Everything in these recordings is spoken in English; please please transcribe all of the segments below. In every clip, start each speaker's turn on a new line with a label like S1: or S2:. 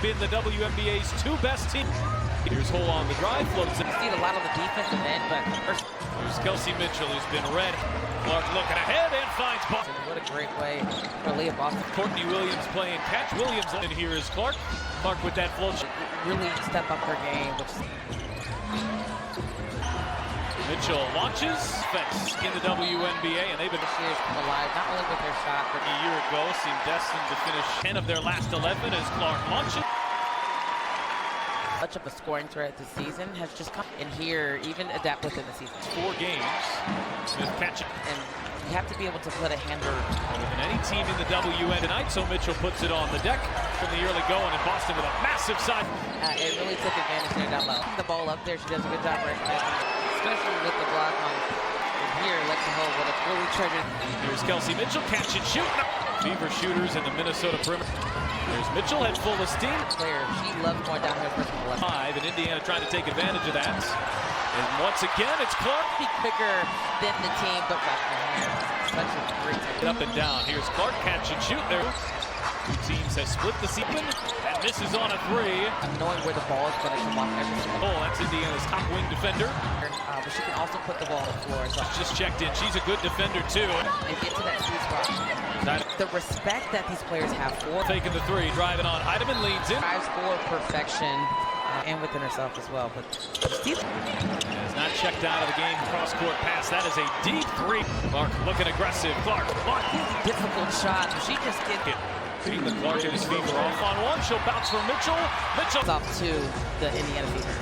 S1: been the WNBA's two best teams. Here's Hole on the drive, floats it.
S2: You see it a lot on the defensive end, but first.
S1: Here's Kelsey Mitchell, who's been red. Clark looking ahead and finds Boston.
S2: What a great way for Leah Boston.
S1: Courtney Williams playing catch. Williams, and here is Clark. Clark with that float.
S2: Really step up her game.
S1: Mitchell launches, fence in the WNBA, and they've been
S2: alive, not only with their shot, but
S1: a year ago seemed destined to finish 10 of their last 11 as Clark launches.
S2: Much of a scoring threat this season has just come in here, even adapt within the season.
S1: 4 games, Smith catching.
S2: And you have to be able to put a hander
S1: than any team in the WN tonight, so Mitchell puts it on the deck from the early going, and Boston with a massive side.
S2: It really took advantage there down low. The ball up there, she does a good job recognizing, especially with the block on here. Lexi Hole would have really treasured.
S1: Here's Kelsey Mitchell, catch and shoot. Fever shooters in the Minnesota perimeter. There's Mitchell, head full of steam.
S2: Player, she loves going down here first of all.
S1: 5, and Indiana trying to take advantage of that. And once again, it's Clark.
S2: Be quicker than the team, but back there. Such a great take.
S1: Up and down. Here's Clark, catch and shoot there. Two teams have split the sequence and misses on a 3.
S2: Knowing where the ball is going to come off every single.
S1: Oh, that's Indiana's top wing defender.
S2: But she can also put the ball on the floor. So
S1: just checked in. She's a good defender too.
S2: They get to that sweet spot. The respect that these players have for
S1: taking the 3, driving on. Heidemann leads in.
S2: Drives for perfection and within herself as well. But Steve
S1: is not checked out of the game. Cross court pass. That is a deep 3. Clark looking aggressive. Clark.
S2: Difficult shot. She just gets it.
S1: Beating the Clark and his Fever off on one. She'll bounce for Mitchell. Mitchell
S2: off to the Indiana Fever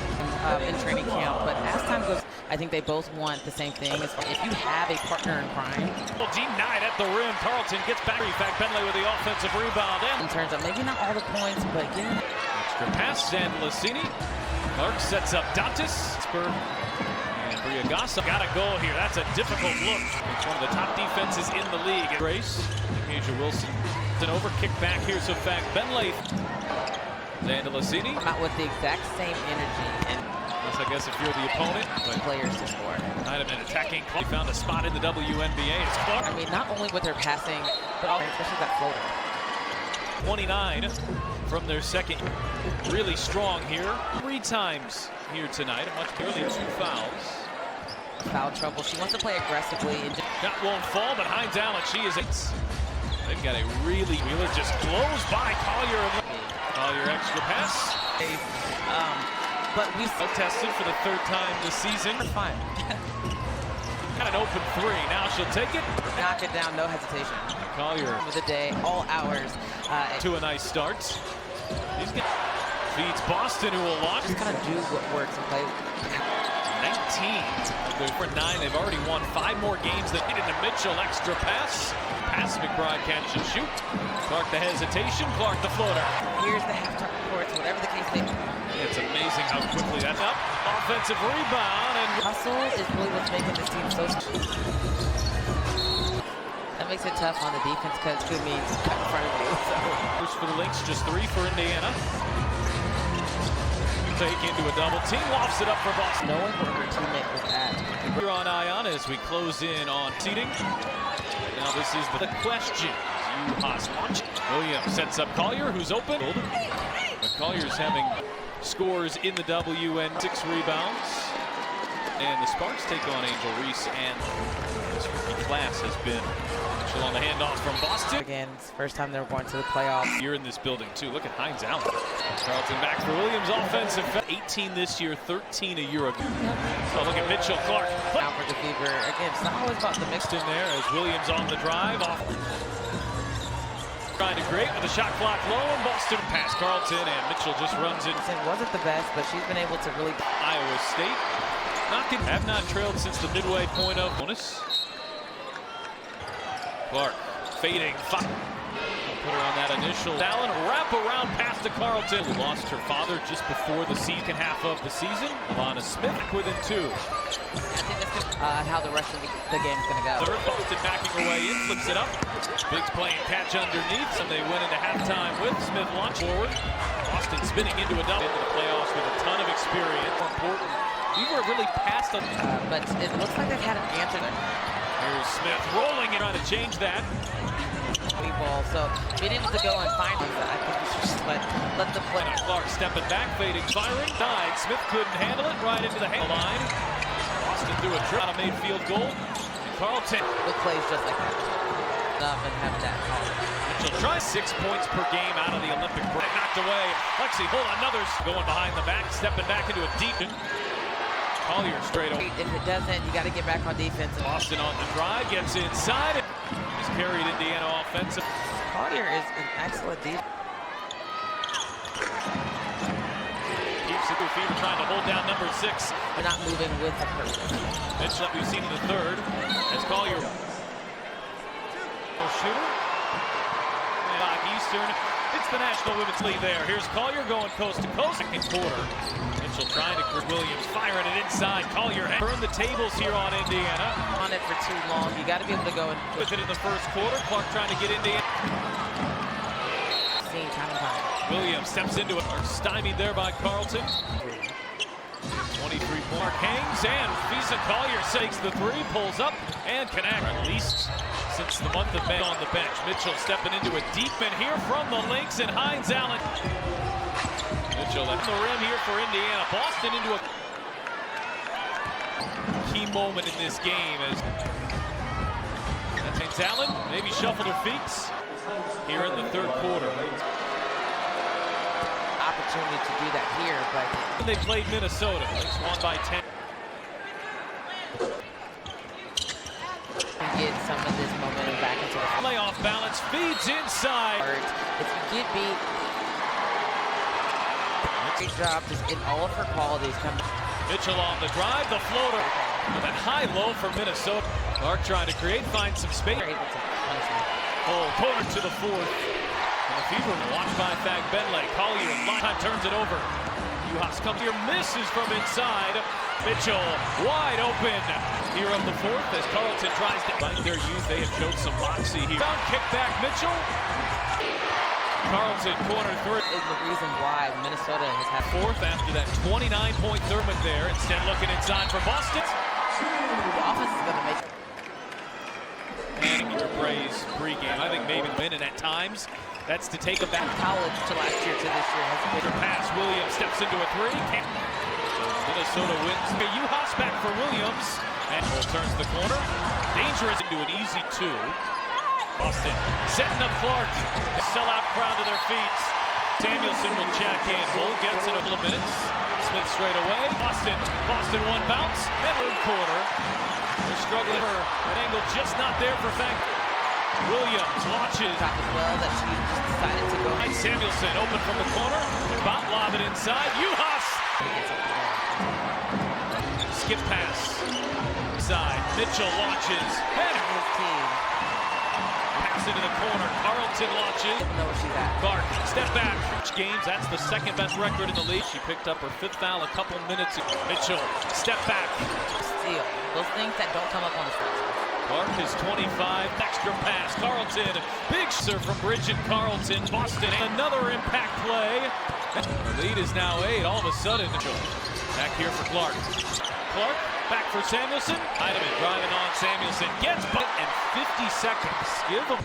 S2: in training camp. But as time goes, I think they both want the same thing. If you have a partner in crime.
S1: Well, denied at the rim. Carlton gets back. In fact, Bentley with the offensive rebound.
S2: In terms of maybe not all the points, but again.
S1: Extra pass. Sandalissini. Clark sets up Dantas. And Briagasa got a goal here. That's a difficult look. It's one of the top defenses in the league. Grace. Asia Wilson. An over kick back. Here's a fact. Bentley. Sandalissini.
S2: Out with the exact same energy. And
S1: I guess if you're the opponent,
S2: players to score.
S1: Heidemann attacking. He found a spot in the WNBA. It's Clark.
S2: I mean, not only with their passing, but also especially that floater.
S1: 29 from their second. Really strong here. 3 times here tonight. A much barely 2 fouls.
S2: Foul trouble. She wants to play aggressively.
S1: Shot won't fall, but Hines Allen, she is. They've got a really. Wheeler just blows by Collier. Collier extra pass.
S2: But we
S1: tested for the 3rd time this season.
S2: Fine.
S1: Got an open 3. Now she'll take it.
S2: Knock it down, no hesitation.
S1: Collier
S2: of the day, all hours.
S1: To a nice start. Feeds Boston, who will launch.
S2: Just kind of do what works and play.
S1: 19 of their 9. They've already won 5 more games than into Mitchell. Extra pass. Pass McBride, catch and shoot. Clark the hesitation. Clark the floater.
S2: Here's the halftime reports, whatever the case may be.
S1: It's amazing how quickly that's up. Offensive rebound. And
S2: hustle is really what's making this team so that makes it tough on the defense because good means cut in front of you. So.
S1: First for the Lynx, just 3 for Indiana. Take into a double team, lofts it up for Boston.
S2: Knowing where her teammate was at.
S1: We're on Ion as we close in on seating. Now this is the question. Williams sets up Collier, who's open. But Collier's having scores in the WN, 6 rebounds. And the Sparks take on Angel Reese, and this rookie class has been on the handoff from Boston.
S2: Again, it's the first time they're going to the playoffs.
S1: You're in this building too. Look at Hines Allen. Carlton back for Williams, offensive. 18 this year, 13 a year ago. So look at Mitchell, Clark.
S2: Now for the Fever. Again, it's not always about the mixed
S1: in there as Williams on the drive. Off. Trying to create with the shot clock low, and Boston pass Carlton, and Mitchell just runs it.
S2: It wasn't the best, but she's been able to really.
S1: Iowa State have not trailed since the midway point of bonus. Clark fading. Put her on that initial. Allen wrap around pass to Carlton, who lost her father just before the second half of the season. Alana Smith within 2.
S2: How the rest of the game is going to go.
S1: Third, Boston backing away in, flips it up. Biggs playing catch underneath, and they went into halftime with Smith launch forward. Boston spinning into a double. Into the playoffs with a ton of experience. More important, we were really past them.
S2: But it looks like they've had an answer there.
S1: Here's Smith rolling and trying to change that.
S2: ball. So being able to go and find one, I think you should just let the play.
S1: Clark stepping back, fading, firing. Died. Smith couldn't handle it. Right into the line. Boston threw a trip. On a made field goal. Carlton.
S2: The plays just like that. Up and have that call.
S1: Mitchell tries 6 points per game out of the Olympic break. Knocked away. Lexi, hold on, another going behind the back, stepping back into a deep. Collier straight over.
S2: If it doesn't, you got to get back on defense.
S1: Boston on the drive, gets inside. He's carried Indiana offensive.
S2: Collier is an excellent defense.
S1: Keeps it through feet, trying to hold down number 6.
S2: They're not moving with a purpose.
S1: Mitchell, we've seen in the third, as Collier. Shooter. Back Eastern. It's the National Women's League there. Here's Collier going coast to coast. Second quarter. Mitchell trying to Williams firing it inside. Collier burn the tables here on Indiana.
S2: On it for too long. You got to be able to go and
S1: with it in the first quarter. Clark trying to get Indiana.
S2: Same time.
S1: Williams steps into it. Are stymied there by Carlton. 23 mark hangs and Visa Collier takes the three, pulls up and connects. At least since the month of May on the bench. Mitchell stepping into a deep in here from the Lynx and Hines Allen. Mitchell at the rim here for Indiana. Boston into a key moment in this game as Hines Allen maybe shuffled her feet here in the third quarter.
S2: Opportunity to do that here, but
S1: they played Minnesota. Lynx won by 10.
S2: Get some of this momentum back into the
S1: playoff balance, feeds inside.
S2: If you get beat, great job just in all of her qualities.
S1: Mitchell on the drive, the floater. With that high-low for Minnesota. Clark trying to create, find some space. Oh, corner to the fourth. And the Fever watched by Fag Benley. Collier line turns it over. Uhas comes here, misses from inside. Mitchell wide open here of the fourth as Carlton tries to find their youth. They have showed some moxie here. Down kick back Mitchell. Carlton corner third
S2: is the reason why Minnesota has had
S1: fourth after that 29-point third there. Instead looking inside for Boston.
S2: The offense is going to make it.
S1: And your praise pregame. I think maybe winning at times. That's to take them back.
S2: College to last year to this year has been
S1: a pass. Williams steps into a three. So Minnesota wins. Uhas back for Williams. And turns the corner. Dangerous into an easy two. Boston setting up Clark. Sellout crowd to their feet. Samuelson will check in. Bull gets in a couple of minutes. Smith straight away. Boston one bounce. And third quarter. They're struggling for an angle just not there for Fang. Williams watches.
S2: Top as well that she just decided to go.
S1: Samuelson open from the corner. Bot lob it inside. Uhas. Skip pass. Side. Mitchell launches. And
S2: his team.
S1: Pass into the corner. Carlton launches.
S2: Know where she's at.
S1: Clark, step back. Games, that's the second best record in the league. She picked up her fifth foul a couple minutes ago. Mitchell, step back.
S2: Steal. Those things that don't come up on the stats.
S1: Clark is 25, extra pass. Carlton, big serve from Bridget Carlton. Boston, another impact play. The lead is now 8. All of a sudden, back here for Clark. Clark, back for Samuelson. Heidemann driving on Samuelson. Gets butt in 50 seconds. Give him.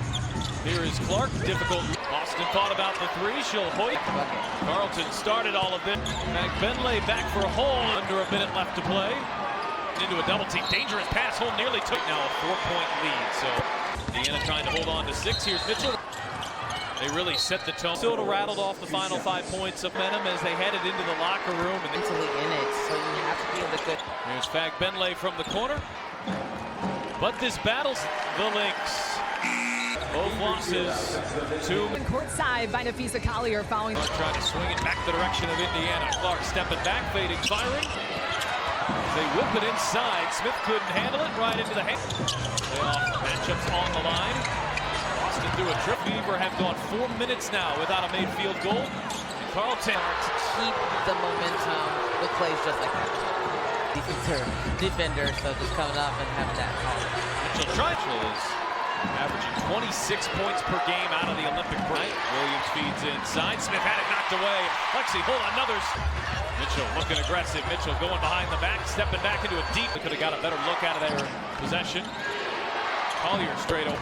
S1: Here is Clark, difficult. Boston thought about the three. She'll hoik. Carlton started all of it. Benley back for a hole. Under a minute left to play. Into a double team. Dangerous pass. Hole nearly took now a 4-point lead. So Indiana trying to hold on to 6. Here's Mitchell. They really set the tone. Minnesota rattled off the final 5 points of momentum as they headed into the locker room. And
S2: mentally in it, so you have to be able to.
S1: Here's Fag Benley from the corner. But this battles the Lynx. Both losses.
S3: Courtside by Nafisa Collier following.
S1: Clark trying to swing it back the direction of Indiana. Clark stepping back, fading, firing. They whip it inside. Smith couldn't handle it. Right into the hand. Playoff matchups on the line. Boston threw a trip. Fever have gone 4 minutes now without a made field goal. Carlton
S2: to keep the momentum with plays just like that. Defender, so just coming up and having that call.
S1: Mitchell is averaging 26 points per game out of the Olympic break. Williams feeds inside. Smith had it knocked away. Lexi, hold on, others. Mitchell looking aggressive. Mitchell going behind the back, stepping back into a deep. They could have got a better look out of their possession. Collier straight over.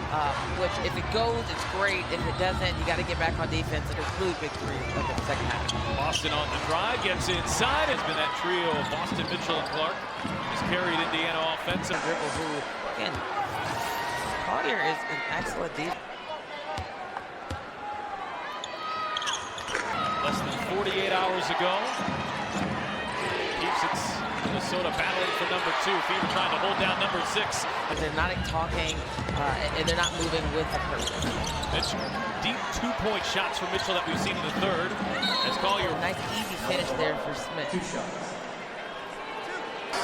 S2: Which, if it goes, it's great. If it doesn't, you got to get back on defense. It's a really big three of the second half.
S1: Boston on the drive, gets inside. It's been that trio of Boston, Mitchell, and Clark has carried Indiana offensive.
S2: Dribble who, again, Collier is an excellent defense.
S1: Less than 48 hours ago. Keeps its Minnesota battling for number 2. Fever trying to hold down number 6.
S2: But they're not talking, and they're not moving with a purpose.
S1: Mitchell, deep 2-point shots for Mitchell that we've seen in the third. As Collier,
S2: Nice easy finish there for Smith.
S1: 78%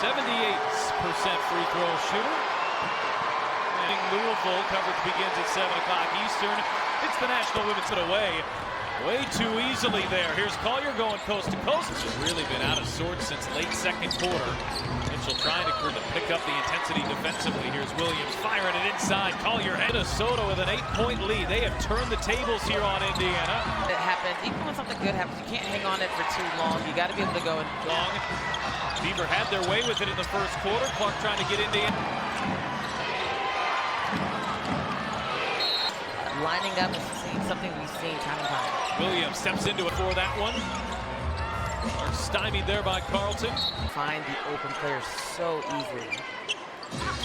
S1: free throw shooter. And Louisville coverage begins at 7 o'clock Eastern. It's the National Women's away. Way too easily there. Here's Collier going coast to coast. Has really been out of sorts since late second quarter. Mitchell trying to pick up the intensity defensively. Here's Williams firing it inside. Collier, Minnesota with an 8-point lead. They have turned the tables here on Indiana.
S2: It happens. Even when something good happens, you can't hang on it for too long. You got to be able to go and
S1: long. Fever had their way with it in the first quarter. Clark trying to get Indiana.
S2: lining up and seeing something we've seen time and time.
S1: Williams steps into it for that one. Are stymied there by Carlton.
S2: Find the open players so easily.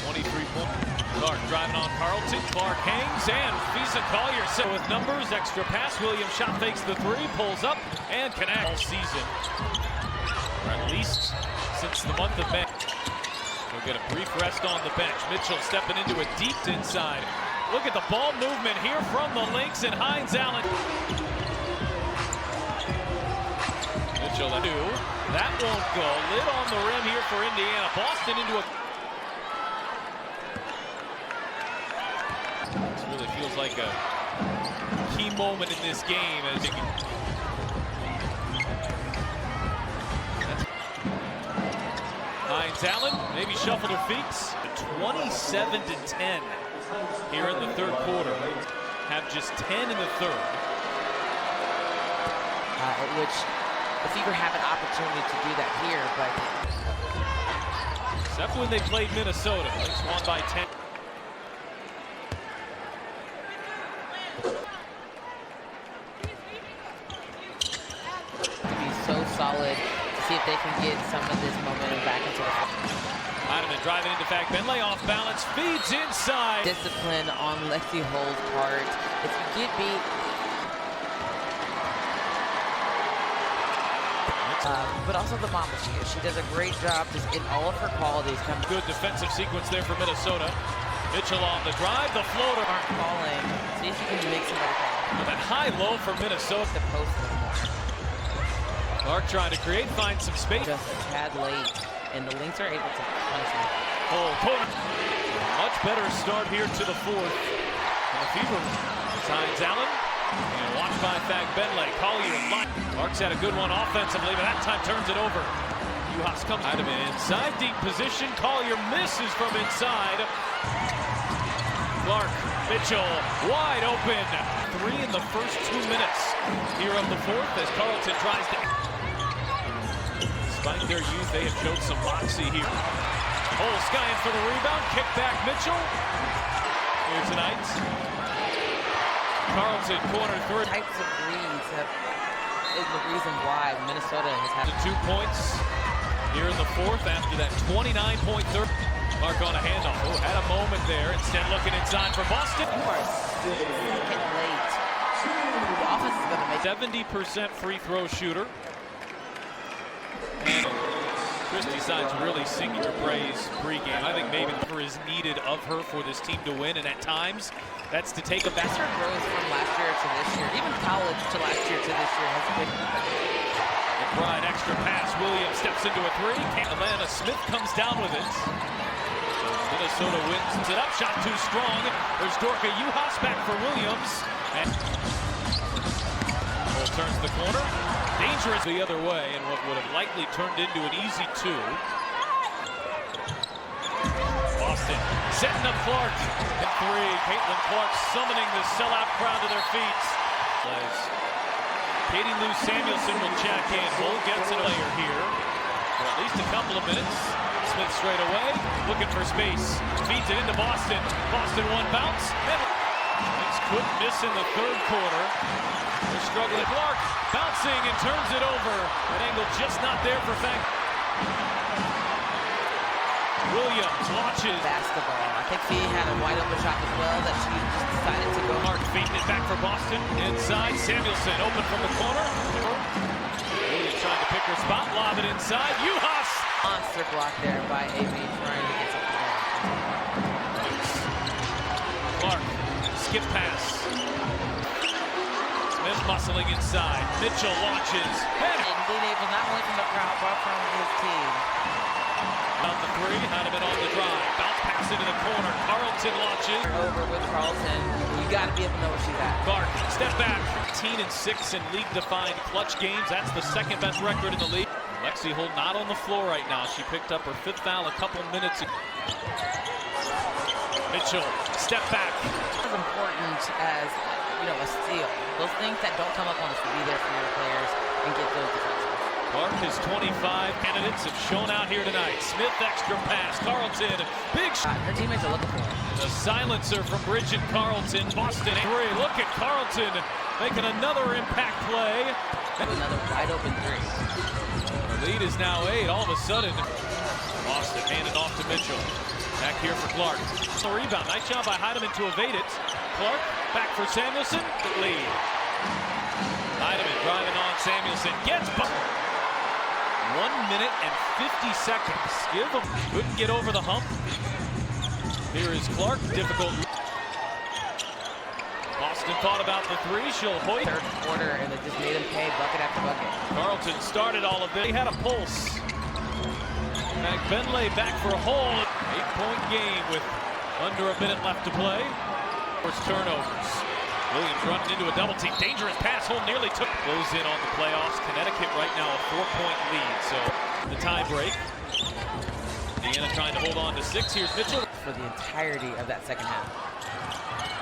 S1: 23 points. Clark driving on Carlton. Clark hangs and Visa Collier set with numbers. Extra pass. Williams shot fakes the three, pulls up and connects all season. Or at least since the month of May. We'll get a brief rest on the bench. Mitchell stepping into it deep inside. Look at the ball movement here from the Lynx and Hines Allen. Mitchell at 2. That won't go. Lid on the rim here for Indiana. Boston into a... This really feels like a key moment in this game as Hines Allen maybe shuffled her feet. 27-10 here in the third quarter. Have just 10 in the third.
S2: Which the Fever have an opportunity to do that here, but
S1: except when they played Minnesota. Lynx won by 10.
S2: to be so solid to see if they can get some of this momentum back into the
S1: Heineman driving into back. Benley off balance, feeds inside.
S2: discipline on Lexi Hull's part. If you get beat, but also the mama she does a great job just in all of her qualities.
S1: Good defensive sequence there for Minnesota. Mitchell on the drive, the floater.
S2: Aren't calling. See if you can make somebody call.
S1: That high-low for Minnesota.
S2: The post anymore.
S1: Clark trying to create, find some space.
S2: Just a tad late, and the Lynx are able to punish him.
S1: Oh, corner. Much better start here to the fourth. And the Fever signs Allen. And watched by Fag Benley. Collier line. Clark's had a good one offensively, but that time turns it over. Uhas comes out of it inside, deep position. Collier misses from inside. Clark, Mitchell, wide open. 3 in the first 2 minutes here of the fourth as Carlton tries to... Despite their youth, they have showed some moxie here. Hole skying for the rebound. Kick back Mitchell. Here tonight. Carlton corner third.
S2: Types of reads is the reason why Minnesota has had
S1: 2 points here in the fourth after that 29-point third. Clark on a handoff. Oh, had a moment there. Instead looking inside for Boston.
S2: You are getting late. The offense is going to make
S1: 70% free throw shooter. And Christie signs really singing her praise pregame. I think maybe more is needed of her for this team to win, and at times that's to take a
S2: faster growth from last year to this year. Even college to last year to this year has been.
S1: McBride extra pass. Williams steps into a three. Atlanta Smith comes down with it. So Minnesota wins it up. Shot too strong. There's Dorka Uhas back for Williams. And Cole turns the corner. Dangerous the other way, and what would have likely turned into an easy 2. Boston setting up Clark at 3. Caitlin Clark summoning the sellout crowd to their feet. Katie Lou Samuelson will check in. Bull gets an player here for at least a couple of minutes. Smith straight away, looking for space. Feeds it into Boston. Boston one bounce. Lynx couldn't miss in the third quarter. They're struggling. Clark bouncing and turns it over. That angle just not there for Fang. Williams watches.
S2: Basketball. I think she had a wide open shot as well that she just decided to go.
S1: Clark feeding it back for Boston. Inside, Samuelson open from the corner. Williams trying to pick her spot, lob it inside. Uhas!
S2: Monster block there by AB trying to get something going.
S1: Clark, skip pass. Smith muscling inside. Mitchell launches.
S2: And being able not only from the crowd but from his team.
S1: On the three, Heineman on the drive. Bounce pass into the corner. Carlton launches.
S2: Over with Carlton. You got to be able to know where she's at.
S1: Clark, step back. 13-6 in league-defined clutch games. That's the second best record in the league. Lexi Holt not on the floor right now. She picked up her 5th foul a couple minutes ago. Mitchell, step back.
S2: As important as, a steal. Those things that don't come up on us to be there for your players and get those defenses.
S1: Clark, his 25 candidates have shown out here tonight. Smith, extra pass. Carlton, big shot.
S2: Her teammates are looking for it.
S1: The silencer from Bridget Carlton. Boston, three. Look at Carlton making another impact play.
S2: Another wide open three.
S1: The lead is now 8. All of a sudden, Boston handed off to Mitchell. Back here for Clark. The rebound. Nice job by Heineman to evade it. Clark, back for Samuelson. Lead. Heineman driving on Samuelson. Gets 1 minute and 50 seconds. Give him. Couldn't get over the hump. Here is Clark. Difficult. Boston thought about the three. She'll hoist.
S2: Third quarter, and they just made him pay bucket after bucket.
S1: Carlton started all of this. He had a pulse. Benley back for a hole. 8-point game with under a minute left to play. First turnovers. Williams running into a double team. Dangerous pass. Hole nearly took. Close in on the playoffs. Connecticut right now a 4-point lead. So the tie break. Indiana trying to hold on to 6. Here's Mitchell.
S2: For the entirety of that second half.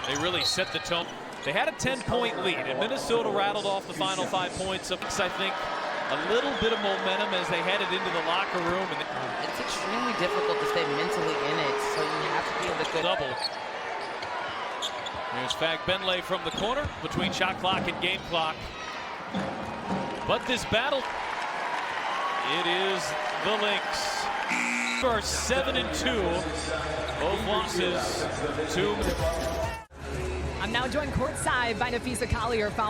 S1: They really set the tone. They had a 10-point lead, and Minnesota rattled off the final 5 points. I think a little bit of momentum as they headed into the locker room. And
S2: it's extremely difficult to stay mentally in it, so you have to be able to go
S1: double. Here's Fag Benley from the corner between shot clock and game clock. But this battle, it is the Lynx. Are 7-2. Both losses to.
S3: I'm now joined courtside by Nafisa Collier following